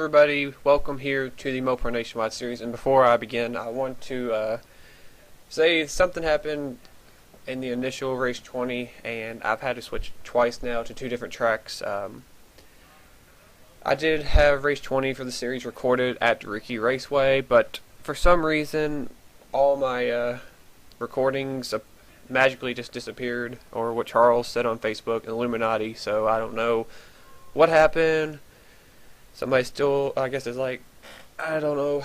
everybody, welcome here to the Mopar Nationwide series, and before I begin I want to say something happened in the initial race 20 and I've had to switch twice now to two different tracks. I did have race 20 for the series recorded at Ricky Raceway, but for some reason all my recordings magically just disappeared, or what Charles said on Facebook, Illuminati, so I don't know what happened. Somebody still, I guess, is like, I don't know.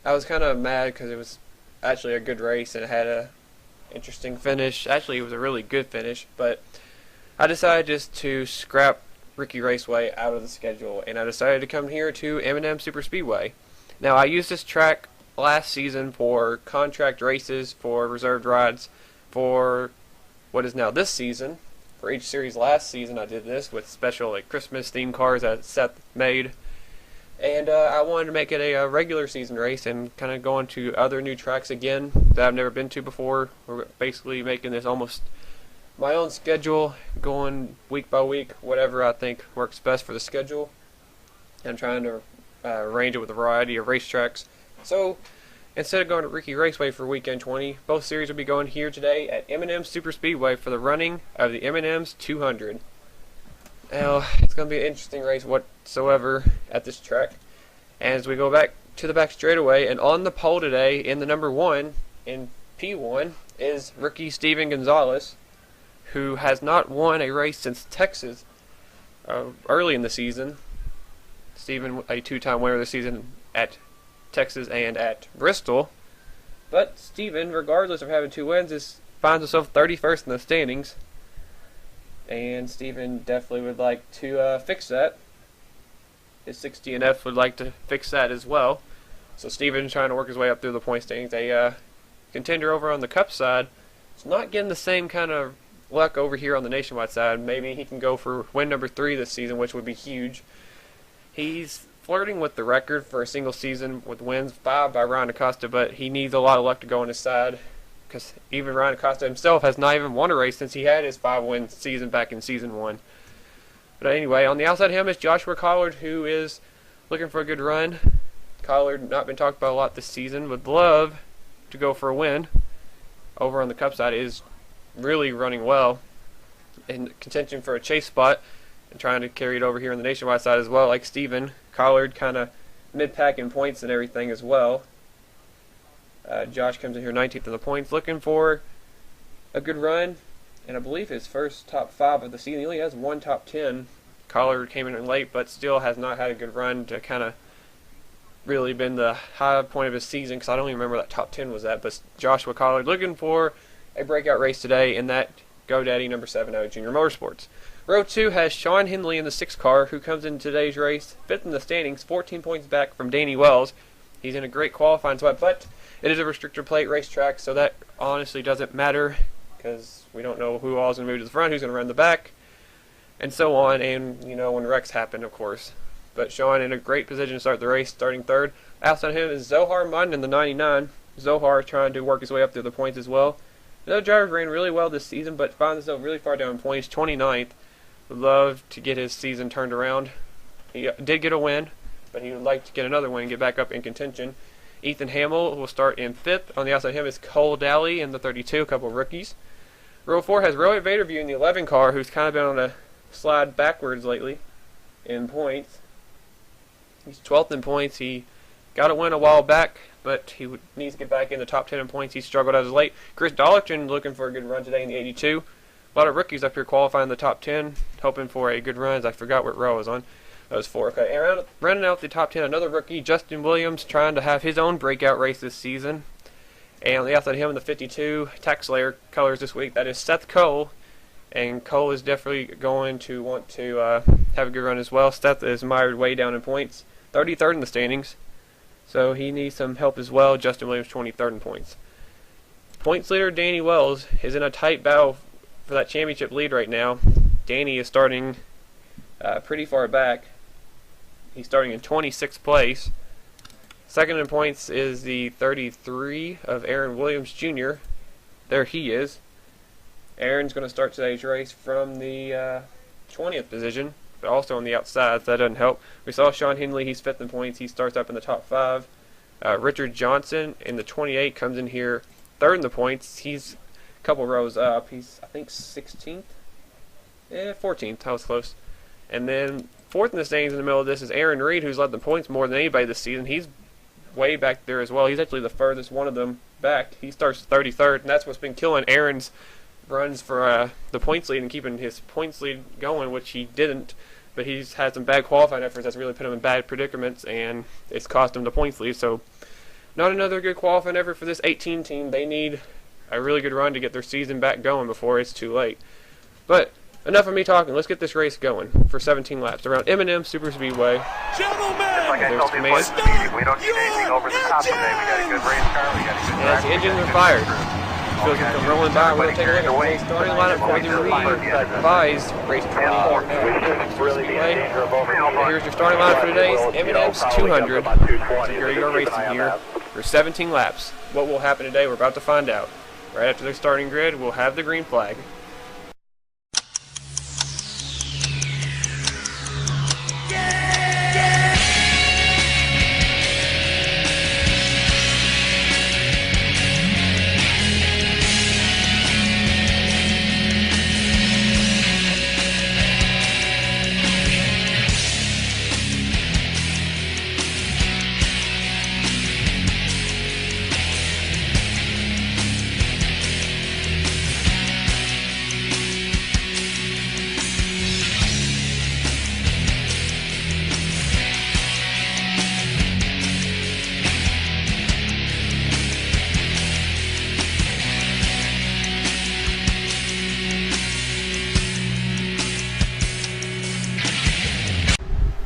I was kind of mad because it was actually a good race and it had a interesting finish. Actually, it was a really good finish, but I decided just to scrap Ricky Raceway out of the schedule, and I decided to come here to M&M Superspeedway. Now, I used this track last season for contract races, for reserved rides, for what is now this season. For each series last season I did this with special Christmas themed cars that Seth made, and I wanted to make it a regular season race and kind of go on to other new tracks again that I've never been to before. We're basically making this almost my own schedule, going week by week, whatever I think works best for the schedule, and trying to arrange it with a variety of racetracks. So instead of going to Ricky Raceway for weekend 20, both series will be going here today at M&M Superspeedway for the running of the M&M's 200. Now, it's going to be an interesting race whatsoever at this track. And as we go back to the back straightaway, and on the pole today in the number 1 in P1 is rookie Steven Gonzalez, who has not won a race since Texas early in the season. Steven, a two-time winner of the season at Texas and at Bristol, but Steven, regardless of having two wins, finds himself 31st in the standings, and Steven definitely would like to fix that. His 60 and F would like to fix that as well. So Steven's trying to work his way up through the point standings. A contender over on the Cup side is not getting the same kind of luck over here on the Nationwide side. Maybe he can go for win number 3 this season, which would be huge. He's flirting with the record for a single season with wins, 5 by Ryan Acosta, but he needs a lot of luck to go on his side, because even Ryan Acosta himself has not even won a race since he had his 5-win season back in season 1. But anyway, on the outside of him is Joshua Collard, who is looking for a good run. Collard, not been talked about a lot this season, would love to go for a win. Over on the Cup side, is really running well in contention for a chase spot, and trying to carry it over here on the Nationwide side as well, like Steven. Collard kind of mid-pack in points and everything as well. Josh comes in here 19th in the points, looking for a good run, and I believe his first top 5 of the season. He only has one top 10. Collard came in late, but still has not had a good run to kind of really been the high point of his season, because I don't even remember that top 10 was at. But Joshua Collard looking for a breakout race today in that GoDaddy number 7 out of Junior Motorsports. Row 2 has Sean Hindley in the 6 car, who comes in today's race 5th in the standings, 14 points back from Danny Wells. He's in a great qualifying spot, but it is a restrictor plate racetrack, so that honestly doesn't matter, because we don't know who all is going to move to the front, who's going to run the back, and so on, and you know when wrecks happen, of course. But Sean in a great position to start the race, starting 3rd. Outside of him is Zohar Munn in the 99. Zohar trying to work his way up through the points as well. The other drivers ran really well this season, but found himself really far down in points, 29th. Would love to get his season turned around. He did get a win, but he would like to get another win and get back up in contention. Ethan Hamill will start in 5th. On the outside of him is Cole Daly in the 32, a couple of rookies. Row 4 has Rohit Vaderview in the 11 car, who's kind of been on a slide backwards lately in points. He's 12th in points. He got a win a while back, but he needs to get back in the top 10 in points. He struggled as of late. Chris Dollichton looking for a good run today in the 82. A lot of rookies up here qualifying in the top 10, hoping for a good run. I forgot what row I was on. That was 4. Okay, and running out the top 10, another rookie, Justin Williams, trying to have his own breakout race this season. And on the outside of him in the 52, Tax Slayer colors this week, that is Seth Cole. And Cole is definitely going to want to have a good run as well. Seth is mired way down in points, 33rd in the standings. So he needs some help as well. Justin Williams, 23rd in points. Points leader Danny Wells is in a tight battle for that championship lead right now. Danny is starting pretty far back. He's starting in 26th place. Second in points is the 33 of Aaron Williams Jr. There he is. Aaron's going to start today's race from the 20th position. but also on the outside, so that doesn't help. We saw Sean Henley, he's 5th in points. He starts up in the top 5. Richard Johnson in the 28 comes in here 3rd in the points. He's a couple rows up. He's, I think, 16th? Yeah, 14th. I was close. And then 4th in the standings in the middle of this is Aaron Reed, who's led the points more than anybody this season. He's way back there as well. He's actually the furthest one of them back. He starts 33rd, and that's what's been killing Aaron's runs for the points lead and keeping his points lead going, which he didn't. But he's had some bad qualifying efforts that's really put him in bad predicaments, and it's cost him the points lead. So not another good qualifying effort for this 18 team. They need a really good run to get their season back going before it's too late. But enough of me talking. Let's get this race going for 17 laps around M&M Super Speedway. Gentlemen, like I told you, we don't need anything over the top today. We got a good race car. We got a good track. Yes, the engines are fired. Feels like I'm rolling by. We're going to take a look at the starting lineup for the revised race 24. Here's your starting lineup for today's M&M's 200. Your racing here for 17 laps. What will happen today, we're about to find out. Right after the starting grid, we'll have the green flag.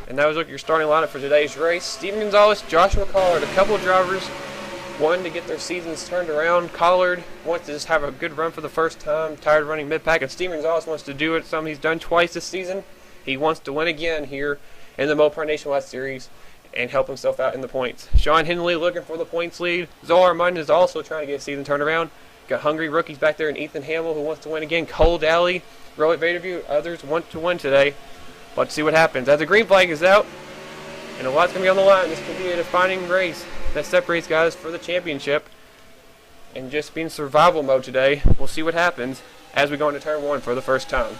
And that was your starting lineup for today's race. Steven Gonzalez, Joshua Collard, a couple of drivers, one to get their seasons turned around. Collard wants to just have a good run for the first time, tired of running mid-pack, and Steven Gonzalez wants to do it, something he's done twice this season. He wants to win again here in the Mopar Nationwide Series and help himself out in the points. Sean Henley looking for the points lead. Zohar Munn is also trying to get his season turned around. Got hungry rookies back there, and Ethan Hamill who wants to win again. Cole Daly, Rohit Vaderview, others want to win today. Let's see what happens. As the green flag is out, and a lot's going to be on the line. This could be a defining race that separates guys for the championship. And just being survival mode today, we'll see what happens as we go into turn 1 for the first time.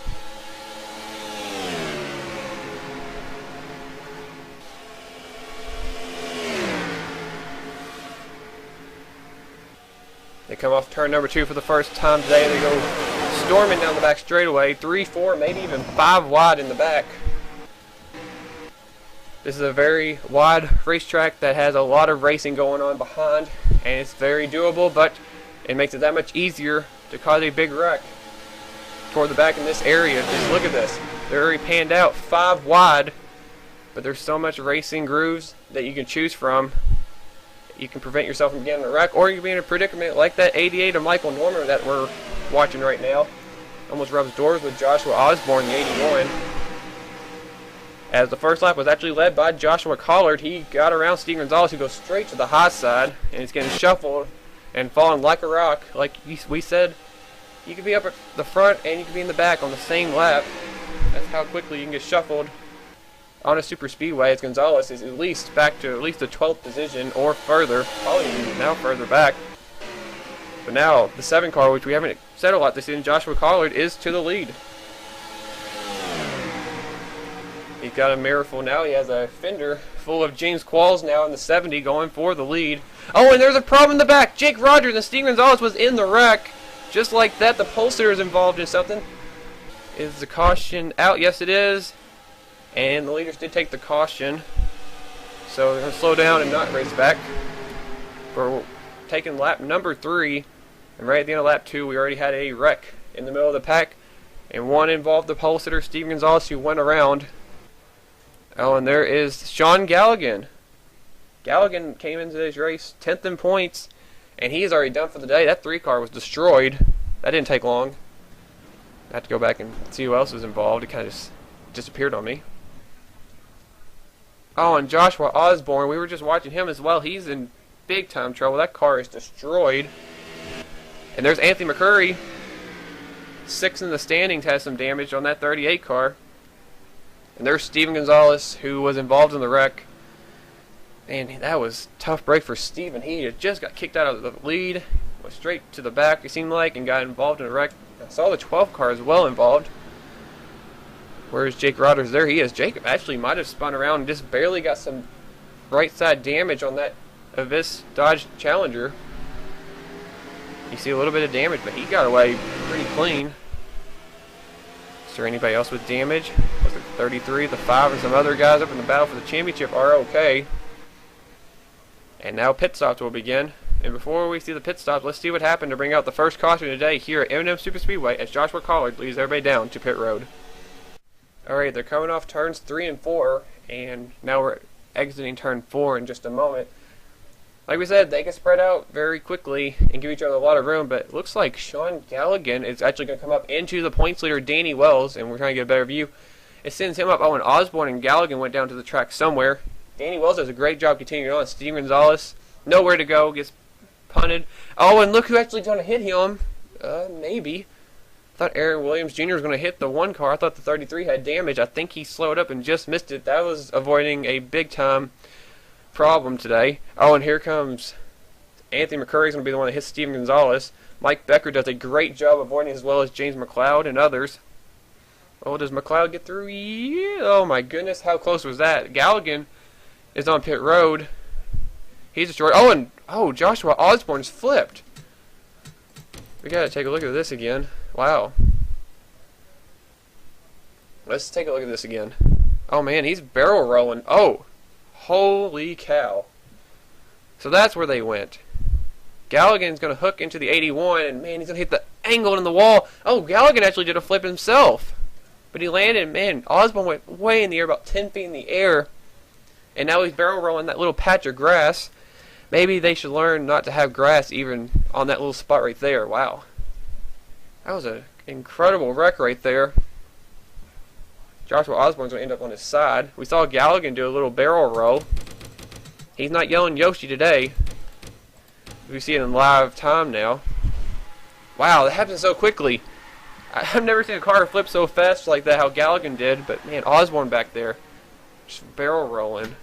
They come off turn number 2 for the first time today. They go storming down the back straightaway, 3, 4, maybe even 5 wide in the back. This is a very wide racetrack that has a lot of racing going on behind, and it's very doable, but it makes it that much easier to cause a big wreck toward the back in this area. Just look at this. They're already panned out 5 wide, but there's so much racing grooves that you can choose from. You can prevent yourself from getting a wreck, or you can be in a predicament like that 88 of Michael Norman that we're watching right now. Almost rubs doors with Joshua Osborne, the 81. As the first lap was actually led by Joshua Collard, he got around Steve Gonzalez, who goes straight to the high side, and he's getting shuffled and falling like a rock. Like we said, you could be up at the front and you could be in the back on the same lap. That's how quickly you can get shuffled on a super speedway. As Gonzalez is at least back to at least the 12th position or further, probably now further back. But now the 7 car, which we haven't said a lot this season, Joshua Collard is to the lead. He's got a mirror full now. He has a fender full of James Qualls now in the 70 going for the lead. Oh, and there's a problem in the back. Jake Rogers and Steve Gonzalez was in the wreck. Just like that, the pole sitter is involved in something. Is the caution out? Yes, it is. And the leaders did take the caution. So they're going to slow down and not race back. We're taking lap number 3. And right at the end of lap 2, we already had a wreck in the middle of the pack. And one involved the pole sitter, Steve Gonzalez, who went around. Oh, and there is Sean Galligan. Galligan came into this race 10th in points, and he's already done for the day. That 3 car was destroyed. That didn't take long. I have to go back and see who else was involved. It kind of just disappeared on me. Oh, and Joshua Osborne, we were just watching him as well. He's in big time trouble. That car is destroyed. And there's Anthony McCurry. 6th in the standings, has some damage on that 38 car. And there's Steven Gonzalez, who was involved in the wreck. And that was a tough break for Steven. He had just got kicked out of the lead, went straight to the back, it seemed like, and got involved in a wreck. I saw the 12 car as well involved. Where's Jake Rogers? There he is. Jake actually might have spun around and just barely got some right side damage on that Avis Dodge Challenger. You see a little bit of damage, but he got away pretty clean. Is there anybody else with damage? Was it 33, the 5, and some other guys up in the battle for the championship are okay. And now pit stops will begin. And before we see the pit stops, let's see what happened to bring out the first caution today here at M&M Superspeedway as Joshua Collard leads everybody down to pit road. Alright, they're coming off turns 3 and 4, and now we're exiting turn 4 in just a moment. Like we said, they can spread out very quickly and give each other a lot of room, but it looks like Sean Galligan is actually going to come up into the points leader, Danny Wells, and we're trying to get a better view. It sends him up. Oh, and Osborne and Galligan went down to the track somewhere. Danny Wells does a great job continuing on. Steven Gonzalez, nowhere to go, gets punted. Oh, and look who actually going to hit him. Maybe. I thought Aaron Williams Jr. was going to hit the 1 car. I thought the 33 had damage. I think he slowed up and just missed it. That was avoiding a big-time problem today. Oh, and here comes Anthony McCurry's going to be the one that hits Steven Gonzalez. Mike Becker does a great job avoiding as well as James McLeod and others. Oh, does McLeod get through? Yeah. Oh, my goodness. How close was that? Galligan is on pit road. He's destroyed. Oh, and Joshua Osborne's flipped. We got to take a look at this again. Wow. Let's take a look at this again. Oh man, he's barrel rolling. Oh, holy cow. So that's where they went. Galligan's going to hook into the 81, and man, he's going to hit the angle in the wall. Oh, Galligan actually did a flip himself. But he landed, man, Osborne went way in the air, about 10 feet in the air. And now he's barrel rolling that little patch of grass. Maybe they should learn not to have grass even on that little spot right there. Wow. That was an incredible wreck right there. Joshua Osborne's going to end up on his side. We saw Galligan do a little barrel roll. He's not yelling Yoshi today. We see it in live time now. Wow, that happened so quickly. I've never seen a car flip so fast like that, how Galligan did. But man, Osborne back there, just barrel rolling.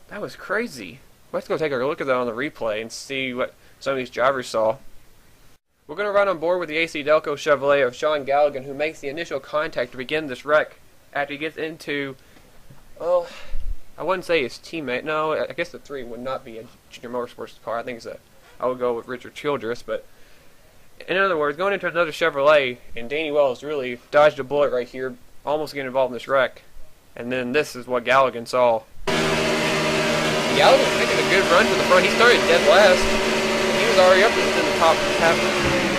That was crazy. Let's go take a look at that on the replay and see what some of these drivers saw. We're going to run on board with the AC Delco Chevrolet of Sean Galligan, who makes the initial contact to begin this wreck after he gets into, well, I wouldn't say his teammate. No, I guess the 3 would not be a Junior Motorsports car. I think I would go with Richard Childress. But in other words, going into another Chevrolet, and Danny Wells really dodged a bullet right here, almost getting involved in this wreck. And then this is what Galligan saw. Galligan making a good run to the front. He started dead last. He was already up in the top half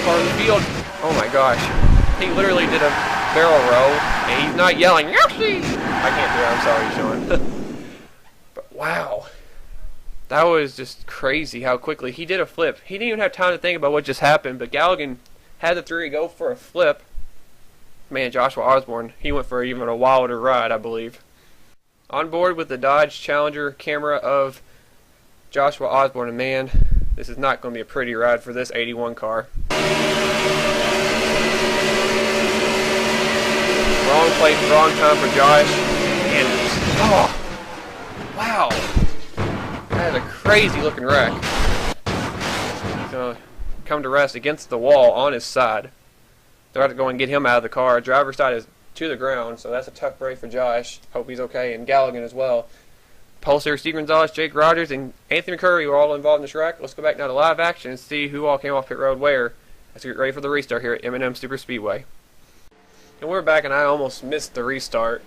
part of the field. Oh my gosh. He literally did a barrel roll, and he's not yelling, Yoshi! I can't do it, I'm sorry, Sean. But wow. That was just crazy how quickly he did a flip. He didn't even have time to think about what just happened, but Galligan had the 3 go for a flip. Man, Joshua Osborne, he went for even a wilder ride, I believe. On board with the Dodge Challenger camera of Joshua Osborne, and man, this is not going to be a pretty ride for this 81 car. Wrong place, wrong time for Josh. And oh, wow. That is a crazy looking wreck. He's going to come to rest against the wall on his side. They're about to go and get him out of the car. Driver's side is to the ground, so that's a tough break for Josh. Hope he's okay, and Galligan as well. Pulsar, Steven Gonzalez, Jake Rogers, and Anthony McCurry were all involved in this wreck. Let's go back now to live action and see who all came off pit road where. Let's get ready for the restart here at M&M Superspeedway. And we're back, and I almost missed the restart.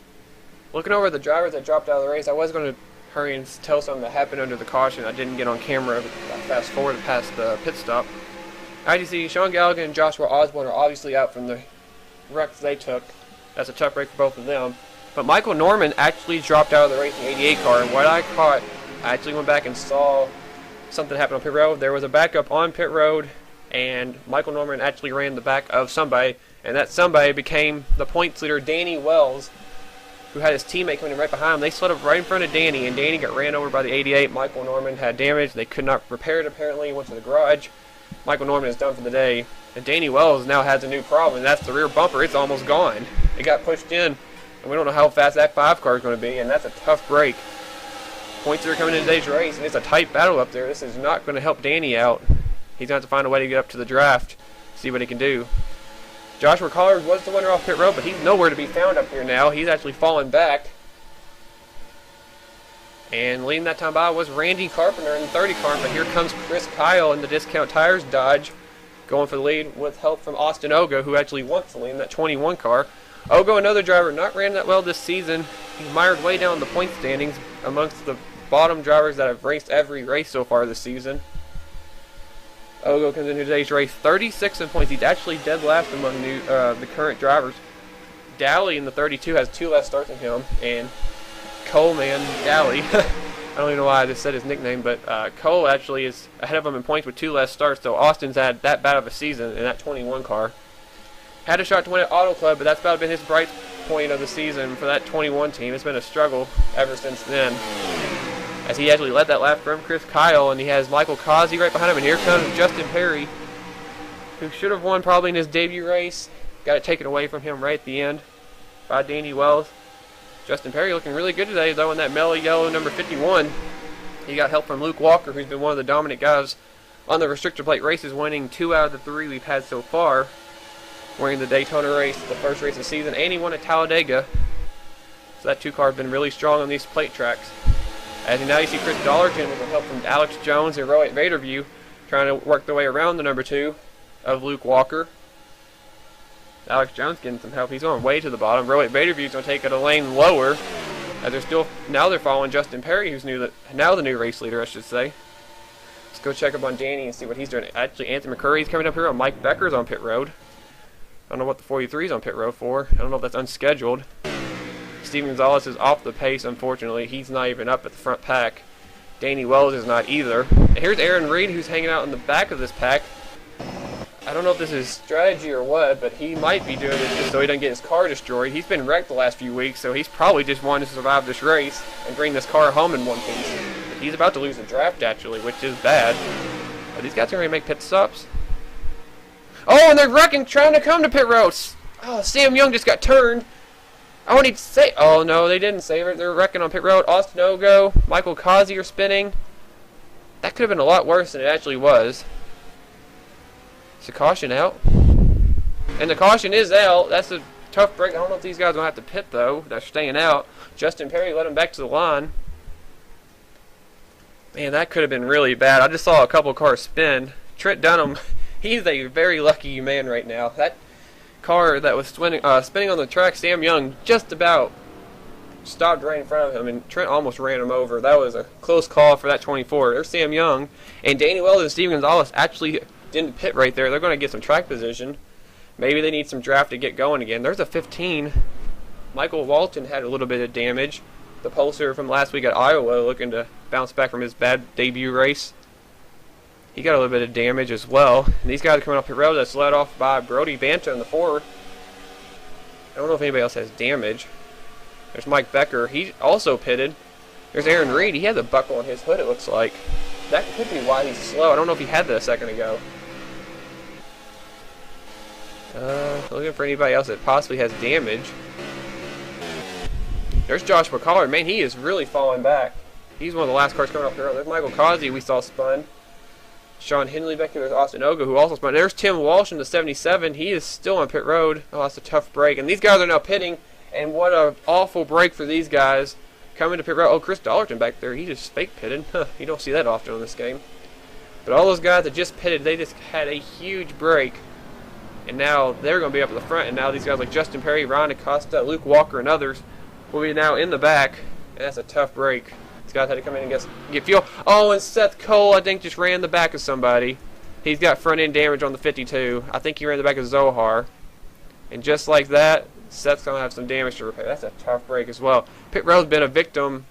Looking over the drivers that dropped out of the race, I was going to hurry and tell something that happened under the caution. I didn't get on camera. I fast forward past the pit stop. As you see, Sean Galligan and Joshua Osborne are obviously out from the wrecks they took. That's a tough break for both of them. But Michael Norman actually dropped out of the Racing 88 car, and what I caught, I actually went back and saw something happen on pit road. There was a backup on pit road, and Michael Norman actually ran the back of somebody, and that somebody became the points leader, Danny Wells, who had his teammate coming in right behind him. They slid up right in front of Danny, and Danny got ran over by the 88. Michael Norman had damage. They could not repair it, apparently. He went to the garage. Michael Norman is done for the day, and Danny Wells now has a new problem, and that's the rear bumper. It's almost gone. It got pushed in. And we don't know how fast that 5 car is going to be, and that's a tough break. Points that are coming in today's race, and it's a tight battle up there. This is not going to help Danny out. He's going to have to find a way to get up to the draft, see what he can do. Joshua Collard was the winner off pit road, but he's nowhere to be found up here now. He's actually fallen back. And leading that time by was Randy Carpenter in the 30 car, but here comes Chris Kyle in the Discount Tires Dodge, going for the lead with help from Austin Ogo, who actually wants the lead in that 21 car. Ogo, another driver, not ran that well this season. He's mired way down the point standings amongst the bottom drivers that have raced every race so far this season. Ogo comes into today's race 36 in points. He's actually dead last among the current drivers. Dally in the 32 has 2 less starts than him, and Coleman Dally, I don't even know why I just said his nickname, but Cole actually is ahead of him in points with 2 less starts, so Austin's had that bad of a season in that 21 car. Had a shot to win at Auto Club, but that's about been his bright point of the season for that 21 team. It's been a struggle ever since then, as he actually led that lap from Chris Kyle, and he has Michael Causey right behind him, and here comes Justin Perry, who should have won probably in his debut race. Got it taken away from him right at the end by Danny Wells. Justin Perry looking really good today, though, in that mellow yellow number 51. He got help from Luke Walker, who's been one of the dominant guys on the restrictor plate races, winning 2 out of the 3 we've had so far. Winning the Daytona race, the first race of the season, and he won at Talladega. So that 2 car has been really strong on these plate tracks. As now you see Chris Dollarton with help from Alex Jones and Rohit Vaderview trying to work their way around the number 2 of Luke Walker. Alex Jones getting some help. He's going way to the bottom. Rohit Vaderview's going to take it a lane lower. As they're following Justin Perry, who's now the new race leader, I should say. Let's go check up on Danny and see what he's doing. Actually, Anthony McCurry's coming up here, and Mike Becker's on pit road. I don't know what the 43's on pit road for. I don't know if that's unscheduled. Steven Gonzalez is off the pace, unfortunately. He's not even up at the front pack. Danny Wells is not either. And here's Aaron Reed, who's hanging out in the back of this pack. I don't know if this is strategy or what, but he might be doing it just so he doesn't get his car destroyed. He's been wrecked the last few weeks, so he's probably just wanting to survive this race and bring this car home in one piece. But he's about to lose the draft, actually, which is bad. Are these guys going to make pit stops? Oh, and they're wrecking, trying to come to pit roads. Oh, Sam Young just got turned. I need to say. Oh no, they didn't save it. They're wrecking on pit road. Austin Ogo, Michael Causey are spinning. That could have been a lot worse than it actually was. Is a caution out? And the caution is out. That's a tough break. I don't know if these guys will have to pit though. They're staying out. Justin Perry led him back to the line. Man, that could have been really bad. I just saw a couple cars spin. Trent Dunham, he's a very lucky man right now. That car that was spinning on the track, Sam Young just about stopped right in front of him, and Trent almost ran him over. That was a close call for that 24. There's Sam Young, and Danny Wells and Steven Gonzalez actually didn't pit right there. They're going to get some track position. Maybe they need some draft to get going again. There's a 15. Michael Walton had a little bit of damage. The Pulsar from last week at Iowa looking to bounce back from his bad debut race. He got a little bit of damage as well. And these guys are coming up the road. That's led off by Brody Banta in the 4. I don't know if anybody else has damage. There's Mike Becker. He also pitted. There's Aaron Reed. He has a buckle on his hood, it looks like. That could be why he's slow. I don't know if he had that a second ago. Looking for anybody else that possibly has damage. There's Joshua Collard. Man, he is really falling back. He's one of the last cars coming off the road. There's Michael Causey we saw spun. Sean Henley back here. There's Austin Ogo, who also spun. There's Tim Walsh in the 77. He is still on pit road. Oh, that's a tough break. And these guys are now pitting. And what an awful break for these guys coming to pit road. Oh, Chris Dollarton back there. He just fake pitted. You don't see that often in this game. But all those guys that just pitted, they just had a huge break. And now they're going to be up at the front. And now these guys like Justin Perry, Ron Acosta, Luke Walker, and others will be now in the back. And that's a tough break. These guys had to come in and get fuel. Oh, and Seth Cole, I think, just ran the back of somebody. He's got front-end damage on the 52. I think he ran the back of Zohar. And just like that, Seth's going to have some damage to repair. That's a tough break as well. Pit road's been a victim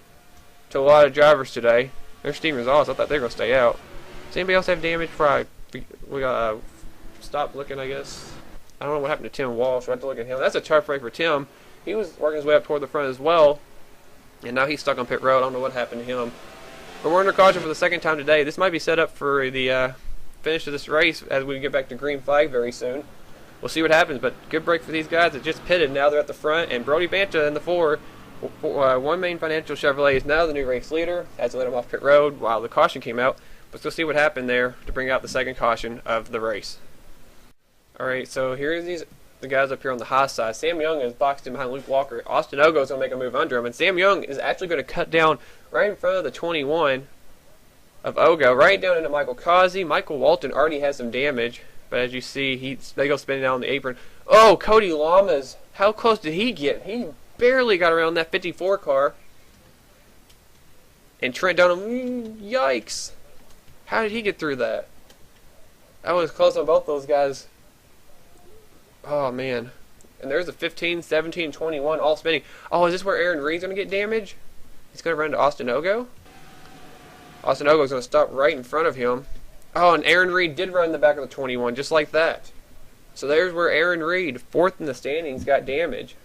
to a lot of drivers today. There's Steven Gonzalez. I thought they were going to stay out. Does anybody else have damage before we stop looking, I guess? I don't know what happened to Tim Walsh. We'll have to look at him. That's a tough break for Tim. He was working his way up toward the front as well. And now he's stuck on pit road. I don't know what happened to him. But we're under caution for the second time today. This might be set up for the finish of this race as we get back to green flag very soon. we'll see what happens. But good break for these guys that just pitted. Now they're at the front, and Brody Banta in the 4. One Main Financial Chevrolet is now the new race leader. Has to let him off pit road while the caution came out. But we'll see what happened there to bring out the second caution of the race. Alright, so here's the guys up here on the high side. Sam Young is boxed in behind Luke Walker. Austin Ogo is going to make a move under him. And Sam Young is actually going to cut down right in front of the 21 of Ogo, right down into Michael Causey. Michael Walton already has some damage. But as you see, they go spinning down the apron. Oh, Cody Lamas. How close did he get? He barely got around that 54 car. And Trent Dunham, yikes. How did he get through that? That was close on both those guys. Oh, man. And there's a 15, 17, 21 all spinning. Oh, is this where Aaron Reed's going to get damage? He's going to run to Austin Ogo. Austin Ogo's going to stop right in front of him. Oh, and Aaron Reed did run in the back of the 21, just like that. So there's where Aaron Reed, 4th in the standings, got damage.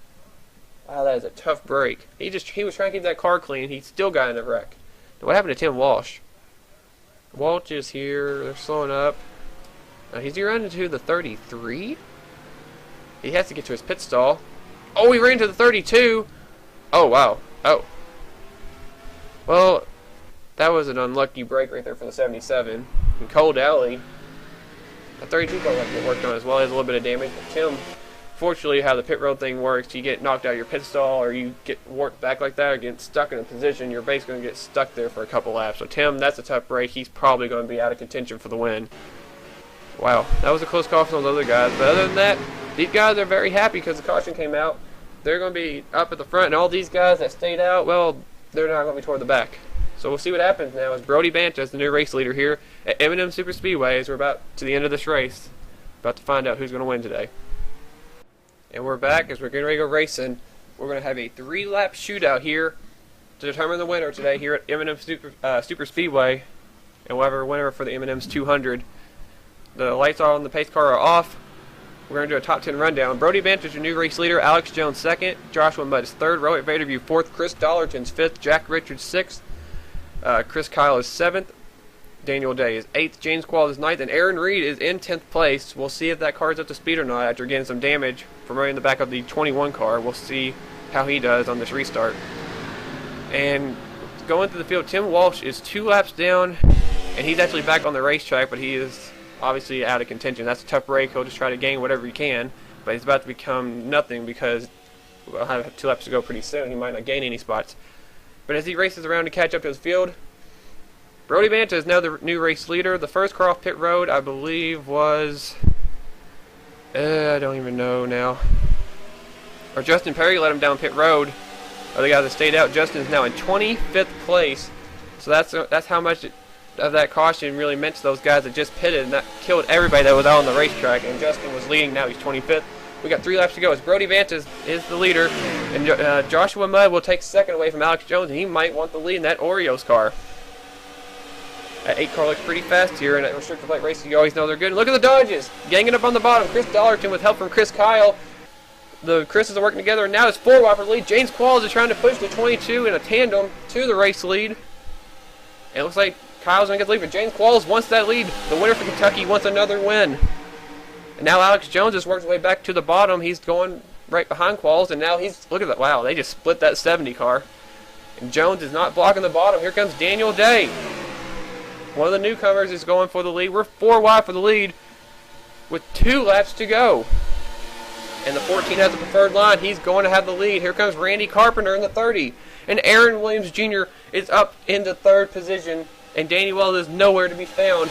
Wow, that is a tough break. He was trying to keep that car clean. He still got in a wreck. Now, what happened to Tim Walsh? Walsh is here. They're slowing up. He's running to the 33. He has to get to his pit stall. Oh, he ran to the 32. Oh, wow. Oh. Well, that was an unlucky break right there for the 77. And Cole Daly, a 32 car worked on as well. He has a little bit of damage. But Tim, fortunately, how the pit road thing works, you get knocked out of your pit stall or you get warped back like that or get stuck in a position, you're basically going to get stuck there for a couple laps. So Tim, that's a tough break. He's probably going to be out of contention for the win. Wow, that was a close call for those other guys. But other than that, these guys are very happy because the caution came out. They're going to be up at the front, and all these guys that stayed out, well, they're not going to be toward the back. So we'll see what happens now as Brody Banta is the new race leader here at M&M Superspeedway as we're about to the end of this race. About to find out who's going to win today. And we're back as we're getting ready to go racing. We're going to have a 3-lap shootout here to determine the winner today here at M&M Superspeedway. And we'll have a winner for the M&M's 200. The lights on the pace car are off. We're going to do a top 10 rundown. Brody Banta is your new race leader. Alex Jones 2nd. Joshua Mudd is 3rd. Rohit Vaderview 4th. Chris Dollarton's 5th. Jack Richards 6th. Chris Kyle is 7th. Daniel Day is 8th. James Quall is 9th. And Aaron Reed is in 10th place. We'll see if that car is up to speed or not after getting some damage from running in the back of the 21 car. We'll see how he does on this restart. And going through the field, Tim Walsh is 2 laps down. And he's actually back on the racetrack, but he is obviously out of contention. That's a tough break. He'll just try to gain whatever he can, but he's about to become nothing because we'll have 2 laps to go pretty soon. He might not gain any spots. But as he races around to catch up to his field, Brody Banta is now the new race leader. The first car off pit road, I believe, was I don't even know now. Or Justin Perry let him down pit road. The guy that stayed out, Justin is now in 25th place. So that's how much of that caution really meant to those guys that just pitted, and that killed everybody that was out on the racetrack. And Justin was leading. Now he's 25th. We got 3 laps to go as Brody Banta is the leader, and Joshua Mudd will take 2nd away from Alex Jones, and he might want the lead in that Oreos car. That 8 car looks pretty fast here, and at restricted plate racing, you always know they're good. And look at the Dodges, ganging up on the bottom. Chris Dollarton with help from Chris Kyle. The Chris's are working together, and now it's 4 wide for the lead. James Qualls is trying to push the 22 in a tandem to the race lead. And it looks like Kyle's going to get the lead, but James Qualls wants that lead. The winner for Kentucky wants another win. And now Alex Jones has worked his way back to the bottom. He's going right behind Qualls, and now look at that. Wow, they just split that 70 car. And Jones is not blocking the bottom. Here comes Daniel Day. One of the newcomers is going for the lead. We're 4 wide for the lead with 2 laps to go. And the 14 has the preferred line. He's going to have the lead. Here comes Randy Carpenter in the 30. And Aaron Williams Jr. is up into 3rd position. And Danny Wells is nowhere to be found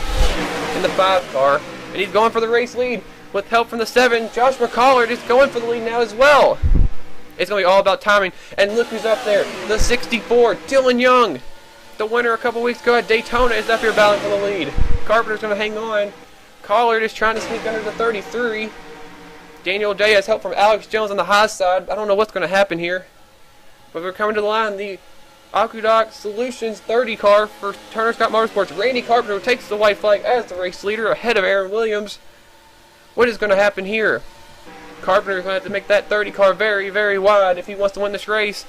in the 5 car. And he's going for the race lead with help from the 7. Joshua Collard is going for the lead now as well. It's going to be all about timing. And look who's up there. The 64, Dylan Young. The winner a couple weeks ago at Daytona is up here battling for the lead. Carpenter's going to hang on. Collard is trying to sneak under the 33. Daniel Day has help from Alex Jones on the high side. I don't know what's going to happen here. But we're coming to the line. The Aqueduct Solutions 30 car for Turner Scott Motorsports. Randy Carpenter takes the white flag as the race leader ahead of Aaron Williams. What is going to happen here? Carpenter is going to have to make that 30 car very, very wide if he wants to win this race.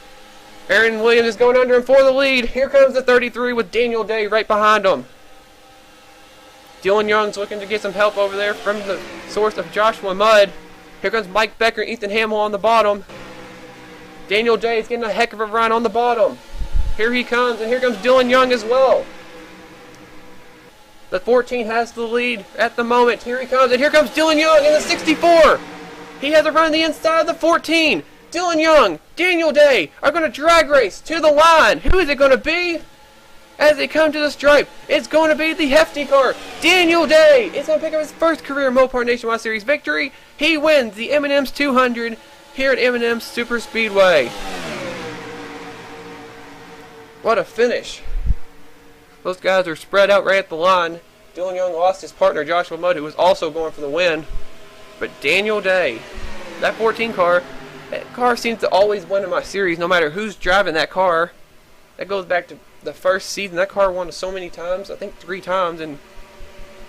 Aaron Williams is going under him for the lead. Here comes the 33 with Daniel Day right behind him. Dylan Young's looking to get some help over there from the source of Joshua Mudd. Here comes Mike Becker and Ethan Hamill on the bottom. Daniel Day is getting a heck of a run on the bottom. Here he comes, and here comes Dylan Young as well. The 14 has the lead at the moment. Here he comes, and here comes Dylan Young in the 64. He has a run on the inside of the 14. Dylan Young, Daniel Day are going to drag race to the line. Who is it going to be? As they come to the stripe, it's going to be the hefty car. Daniel Day is going to pick up his first career Mopar Nationwide Series victory. He wins the M&M's 200 here at M&M's Super Speedway. What a finish. Those guys are spread out right at the line. Dylan Young lost his partner Joshua Mudd, who was also going for the win. But Daniel Day, that 14 car, that car seems to always win in my series no matter who's driving that car. That goes back to the first season. That car won so many times, I think 3 times, and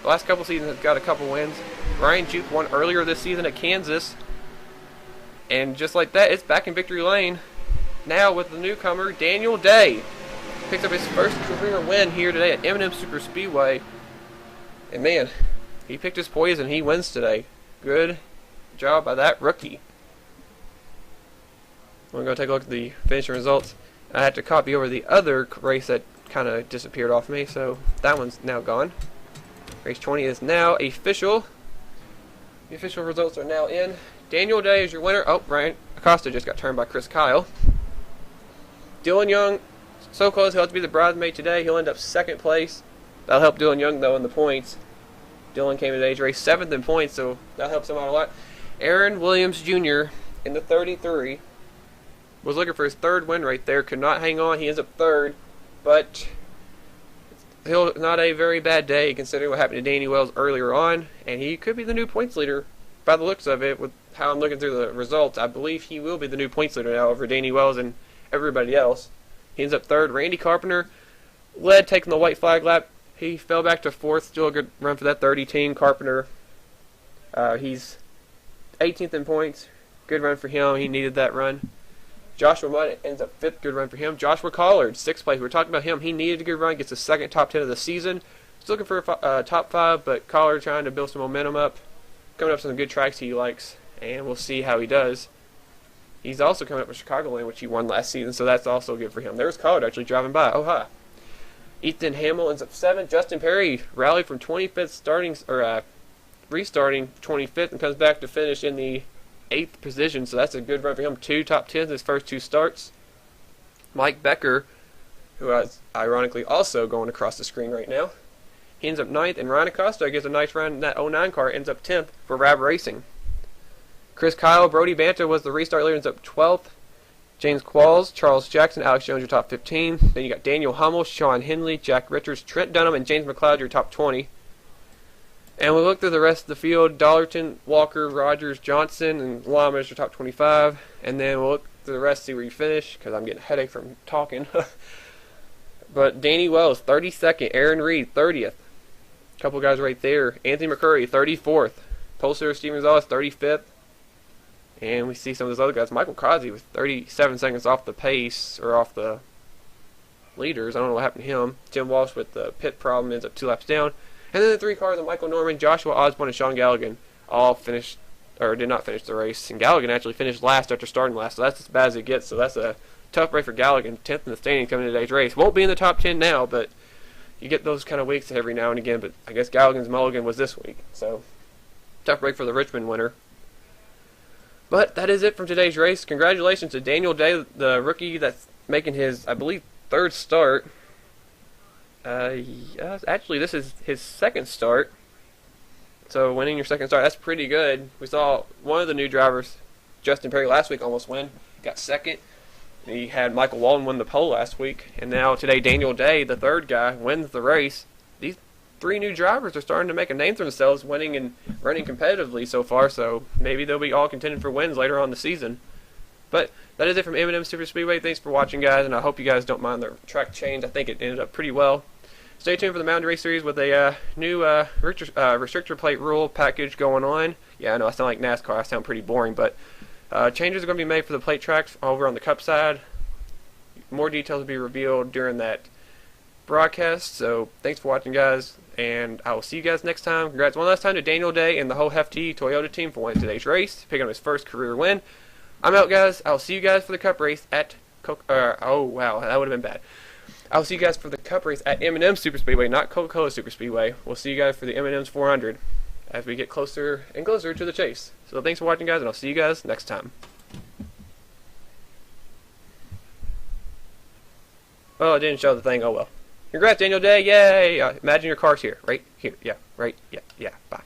the last couple seasons have got a couple wins. Ryan Juke won earlier this season at Kansas, and just like that, it's back in victory lane. Now with the newcomer, Daniel Day. Picks up his first career win here today at M&M Super Speedway. And man, he picked his poison. He wins today. Good job by that rookie. We're going to take a look at the finishing results. I had to copy over the other race that kind of disappeared off me, so that one's now gone. Race 20 is now official. The official results are now in. Daniel Day is your winner. Oh, Ryan Acosta just got turned by Chris Kyle. Dylan Young, so close. He'll have to be the bridesmaid today. He'll end up 2nd place. That'll help Dylan Young, though, in the points. Dylan came in today's race 7th in points, so that helps him out a lot. Aaron Williams Jr. in the 33 was looking for his 3rd win right there. Could not hang on. He ends up 3rd, but he'll not a very bad day considering what happened to Danny Wells earlier on, and he could be the new points leader by the looks of it. With how I'm looking through the results, I believe he will be the new points leader now over Danny Wells and everybody else. He ends up 3rd. Randy Carpenter led, taking the white flag lap. He fell back to 4th. Still a good run for that 30 team. Carpenter, he's 18th in points. Good run for him. He needed that run. Joshua Mudd ends up 5th. Good run for him. Joshua Collard, 6th place. We were talking about him. He needed a good run. Gets his 2nd top 10 of the season. Still looking for a top 5, but Collard trying to build some momentum up. Coming up with some good tracks he likes, and we'll see how he does. He's also coming up with Chicagoland, which he won last season, so that's also good for him. There's Collard actually driving by. Oh, hi. Ethan Hamill ends up 7th. Justin Perry rallied from 25th, restarting 25th, and comes back to finish in the 8th position. So that's a good run for him. 2 top 10s his first 2 starts. Mike Becker, who is ironically also going across the screen right now, he ends up 9th, and Ryan Acosta gets a nice run in that 09 car, ends up 10th for Rab Racing. Chris Kyle, Brody Banta was the restart leader, ends up 12th. James Qualls, Charles Jackson, Alex Jones, your top 15. Then you got Daniel Hummel, Sean Henley, Jack Richards, Trent Dunham, and James McLeod, your top 20. And we look through the rest of the field. Dollarton, Walker, Rogers, Johnson, and Lama is your top 25. And then we'll look through the rest, see where you finish, because I'm getting a headache from talking. But Danny Wells, 32nd. Aaron Reed, 30th. A couple guys right there. Anthony McCurry, 34th. Pulsar Steven Gonzalez, 35th. And we see some of those other guys. Michael Kazi with 37 seconds off the pace, or off the leaders. I don't know what happened to him. Tim Walsh with the pit problem ends up 2 laps down. And then the 3 cars of Michael Norman, Joshua Osborne, and Sean Galligan all finished, or did not finish the race. And Galligan actually finished last after starting last, so that's as bad as it gets. So that's a tough race for Galligan. 10th in the standing coming into today's race. Won't be in the top 10 now, but you get those kind of weeks every now and again. But I guess Galligan's mulligan was this week. So tough break for the Richmond winner. But that is it from today's race. Congratulations to Daniel Day, the rookie that's making his, I believe, 3rd start. Actually, this is his 2nd start. So winning your 2nd start, that's pretty good. We saw one of the new drivers, Justin Perry, last week almost win. Got 2nd. He had Michael Walden win the pole last week. And now today, Daniel Day, the 3rd guy, wins the race. These 3 new drivers are starting to make a name for themselves, winning and running competitively so far, so maybe they'll be all contending for wins later on in the season. But that is it from M&M Super Speedway. Thanks for watching, guys, and I hope you guys don't mind the track change. I think it ended up pretty well. Stay tuned for the Mountain Race Series with a new restrictor plate rule package going on. Yeah, I know I sound like NASCAR. I sound pretty boring, but changes are going to be made for the plate tracks over on the Cup side. More details will be revealed during that broadcast. So thanks for watching, guys, and I will see you guys next time. Congrats one last time to Daniel Day and the whole Hefty Toyota team for winning today's race, picking up his first career win. I'm out, guys. I'll see you guys for the Cup race at oh wow, that would have been bad. I'll see you guys for the Cup race at M&M Superspeedway, not Coca-Cola Superspeedway. We'll see you guys for the M&M's 400 as we get closer and closer to the chase. So thanks for watching, guys, and I'll see you guys next time. Oh, I didn't show the thing. Oh well. Congrats, Daniel Day. Yay. Imagine your car's here. Right here. Yeah. Right. Yeah. Yeah. Bye.